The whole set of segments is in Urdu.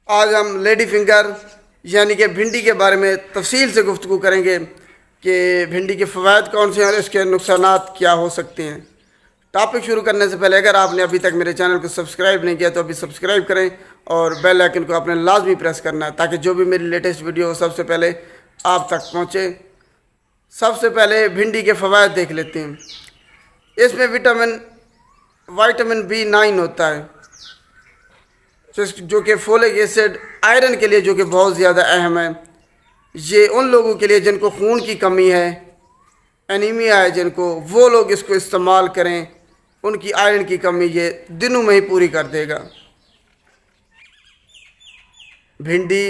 آج ہم لیڈی فنگر یعنی کہ بھنڈی کے بارے میں تفصیل سے گفتگو کریں گے کہ بھنڈی کے فوائد کون سے ہیں اور اس کے نقصانات کیا ہو سکتے ہیں۔ ٹاپک شروع کرنے سے پہلے اگر آپ نے ابھی تک میرے چینل کو سبسکرائب نہیں کیا تو ابھی سبسکرائب کریں اور بیل آئیکن کو آپ نے لازمی پریس کرنا ہے تاکہ جو بھی میری لیٹسٹ ویڈیو ہو سب سے پہلے آپ تک پہنچے۔ سب سے پہلے بھنڈی کے فوائد دیکھ لیتے ہیں۔ اس میں وائٹامن B9 ہوتا ہے جو کہ فولک ایسڈ آئرن کے لیے جو کہ بہت زیادہ اہم ہے۔ یہ ان لوگوں کے لیے جن کو خون کی کمی ہے، انیمیا ہے جن کو، وہ لوگ اس کو استعمال کریں، ان کی آئرن کی کمی یہ دنوں میں ہی پوری کر دے گا۔ بھنڈی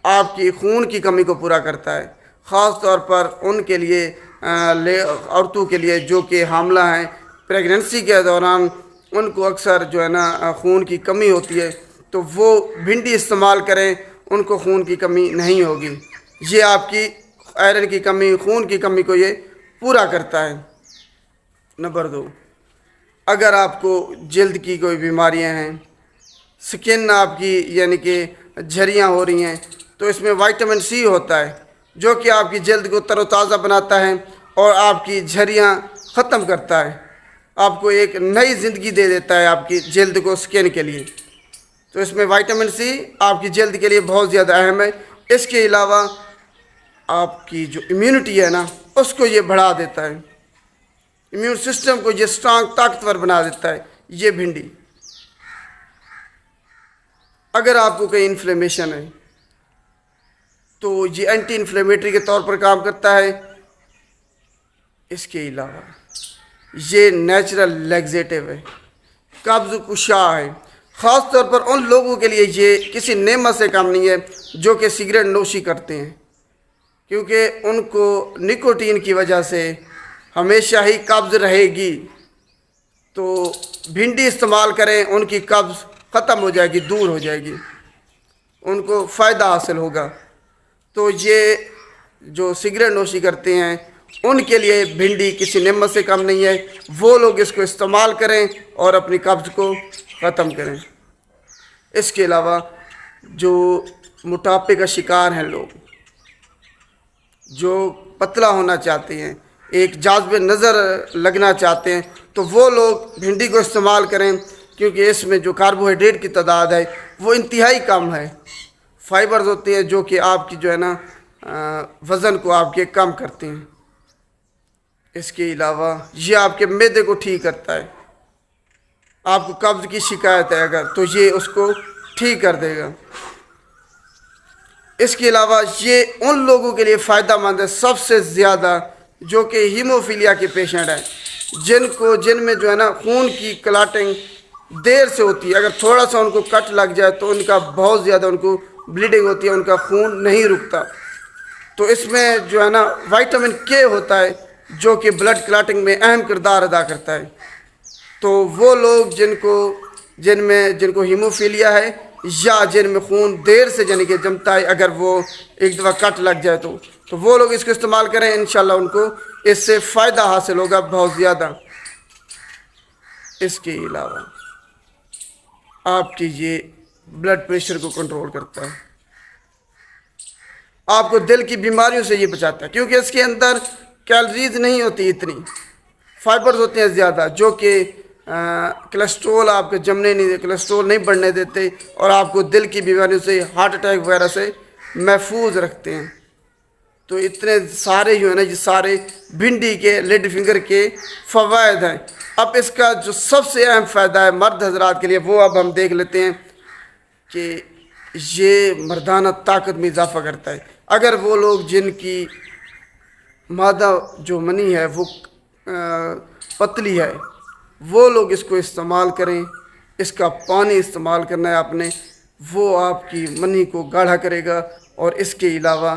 آپ کی خون کی کمی کو پورا کرتا ہے، خاص طور پر ان کے لیے عورتوں کے لیے جو کہ حاملہ ہیں، پریگننسی کے دوران ان کو اکثر جو ہے نا خون کی کمی ہوتی ہے، تو وہ بھنڈی استعمال کریں، ان کو خون کی کمی نہیں ہوگی۔ یہ آپ کی آئرن کی کمی، خون کی کمی کو یہ پورا کرتا ہے۔ نمبر 2، اگر آپ کو جلد کی کوئی بیماریاں ہیں، سکن آپ کی یعنی کہ جھریاں ہو رہی ہیں، تو اس میں وائٹامن C ہوتا ہے جو کہ آپ کی جلد کو تر و تازہ بناتا ہے اور آپ کی جھریاں ختم کرتا ہے، آپ کو ایک نئی زندگی دے دیتا ہے آپ کی جلد کو، سکن کے لیے۔ تو اس میں وائٹامن C آپ کی جلد کے لیے بہت زیادہ اہم ہے۔ اس کے علاوہ آپ کی جو امیونٹی ہے نا اس کو یہ بڑھا دیتا ہے، امیون سسٹم کو یہ اسٹرانگ، طاقتور بنا دیتا ہے یہ بھنڈی۔ اگر آپ کو کوئی انفلیمیشن ہے تو یہ اینٹی انفلیمیٹری کے طور پر کام کرتا ہے۔ اس کے علاوہ یہ نیچرل لیگزیٹو ہے، قبض کشا ہے، خاص طور پر ان لوگوں کے لیے یہ کسی نعمت سے کم نہیں ہے جو کہ سگریٹ نوشی کرتے ہیں، کیونکہ ان کو نکوٹین کی وجہ سے ہمیشہ ہی قبض رہے گی۔ تو بھنڈی استعمال کریں، ان کی قبض ختم ہو جائے گی، دور ہو جائے گی، ان کو فائدہ حاصل ہوگا۔ تو یہ جو سگریٹ نوشی کرتے ہیں ان کے لیے بھنڈی کسی نعمت سے کم نہیں ہے، وہ لوگ اس کو استعمال کریں اور اپنی قبض کو ختم کریں۔ اس کے علاوہ جو موٹاپے کا شکار ہیں لوگ، جو پتلا ہونا چاہتے ہیں، ایک جاذب نظر لگنا چاہتے ہیں، تو وہ لوگ بھنڈی کو استعمال کریں، کیونکہ اس میں جو کاربوہائیڈریٹ کی تعداد ہے وہ انتہائی کم ہے۔ فائبرز ہوتے ہیں جو کہ آپ کی جو ہے نا وزن کو آپ کے کم کرتے ہیں۔ اس کے علاوہ یہ آپ کے معدے کو ٹھیک کرتا ہے، آپ کو قبض کی شکایت ہے اگر تو یہ اس کو ٹھیک کر دے گا۔ اس کے علاوہ یہ ان لوگوں کے لیے فائدہ مند ہے سب سے زیادہ جو کہ ہیموفیلیا کے پیشنٹ ہیں، جن میں جو ہے نا خون کی کلاٹنگ دیر سے ہوتی ہے، اگر تھوڑا سا ان کو کٹ لگ جائے تو ان کا بہت زیادہ ان کو بلیڈنگ ہوتی ہے، ان کا خون نہیں رکتا۔ تو اس میں جو ہے نا وائٹامن K ہوتا ہے جو کہ بلڈ کلاٹنگ میں اہم کردار ادا کرتا ہے۔ تو وہ لوگ جن کو ہیموفیلیا ہے یا جن میں خون دیر سے یعنی کہ جمتا ہے، اگر وہ ایک دفعہ کٹ لگ جائے تو وہ لوگ اس کو استعمال کریں، انشاءاللہ ان کو اس سے فائدہ حاصل ہوگا بہت زیادہ۔ اس کے علاوہ آپ کی یہ بلڈ پریشر کو کنٹرول کرتا ہے، آپ کو دل کی بیماریوں سے یہ بچاتا ہے، کیونکہ اس کے اندر کیلریز نہیں ہوتی اتنی، فائبرز ہوتے ہیں زیادہ جو کہ کولیسٹرول آپ کے جمنے نہیں دیتے، کولیسٹرول نہیں بڑھنے دیتے اور آپ کو دل کی بیماریوں سے، ہارٹ اٹیک وغیرہ سے محفوظ رکھتے ہیں۔ تو اتنے سارے جو ہے نا یہ سارے بھنڈی کے، لیڈی فنگر کے فوائد ہیں۔ اب اس کا جو سب سے اہم فائدہ ہے مرد حضرات کے لیے وہ اب ہم دیکھ لیتے ہیں کہ یہ مردانہ طاقت میں اضافہ کرتا ہے۔ اگر وہ لوگ جن کی مادہ جو منی ہے وہ پتلی ہے، وہ لوگ اس کو استعمال کریں، اس کا پانی استعمال کرنا ہے آپ نے، وہ آپ کی منی کو گاڑھا کرے گا اور اس کے علاوہ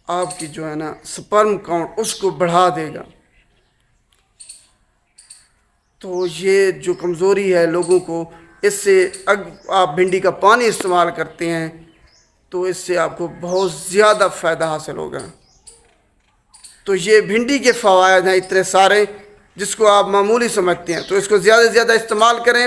آپ کی جو ہے نا سپرم کاؤنٹ اس کو بڑھا دے گا۔ تو یہ جو کمزوری ہے لوگوں کو، اس سے آپ بھنڈی کا پانی استعمال کرتے ہیں تو اس سے آپ کو بہت زیادہ فائدہ حاصل ہوگا۔ تو یہ بھنڈی کے فوائد ہیں اتنے سارے جس کو آپ معمولی سمجھتے ہیں، تو اس کو زیادہ سے زیادہ استعمال کریں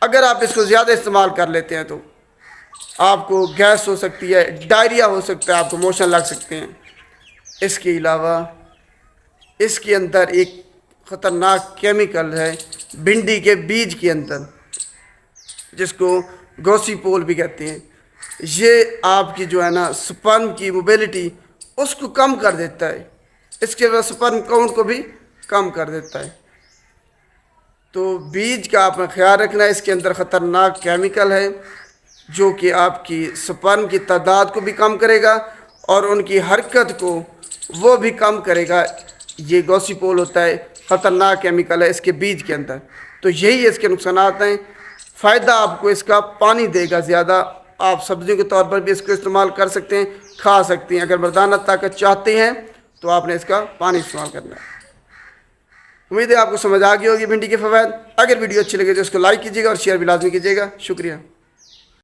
اگر آپ اس کو زیادہ استعمال کر لیتے ہیں تو آپ کو گیس ہو سکتی ہے، ڈائریا ہو سکتا ہے، آپ کو موشن لگ سکتے ہیں۔ اس کے علاوہ اس کے اندر ایک خطرناک کیمیکل ہے بھنڈی کے بیج کے اندر، جس کو گوسی پول بھی کہتے ہیں۔ یہ آپ کی جو ہے نا سپرم کی موبیلٹی اس کو کم کر دیتا ہے، اس کے بعد سپرم کاؤنٹ کو بھی کم کر دیتا ہے۔ تو بیج کا آپ نے خیال رکھنا ہے، اس کے اندر خطرناک کیمیکل ہے جو کہ آپ کی سپرم کی تعداد کو بھی کم کرے گا اور ان کی حرکت کو وہ بھی کم کرے گا۔ یہ گوسی پول ہوتا ہے، خطرناک کیمیکل ہے اس کے بیج کے اندر۔ تو یہی اس کے نقصانات ہیں۔ فائدہ آپ کو اس کا پانی دے گا زیادہ، آپ سبزیوں کے طور پر بھی اس کو استعمال کر سکتے ہیں، کھا سکتے ہیں۔ اگر مردانہ طاقت چاہتے ہیں تو آپ نے اس کا پانی استعمال کرنا ہے۔ امید ہے آپ کو سمجھ آ گئی ہوگی بھنڈی کے فوائد۔ اگر ویڈیو اچھی لگے تو اس کو لائک کیجیے گا اور شیئر بھی لازمی کیجیے گا۔ شکریہ۔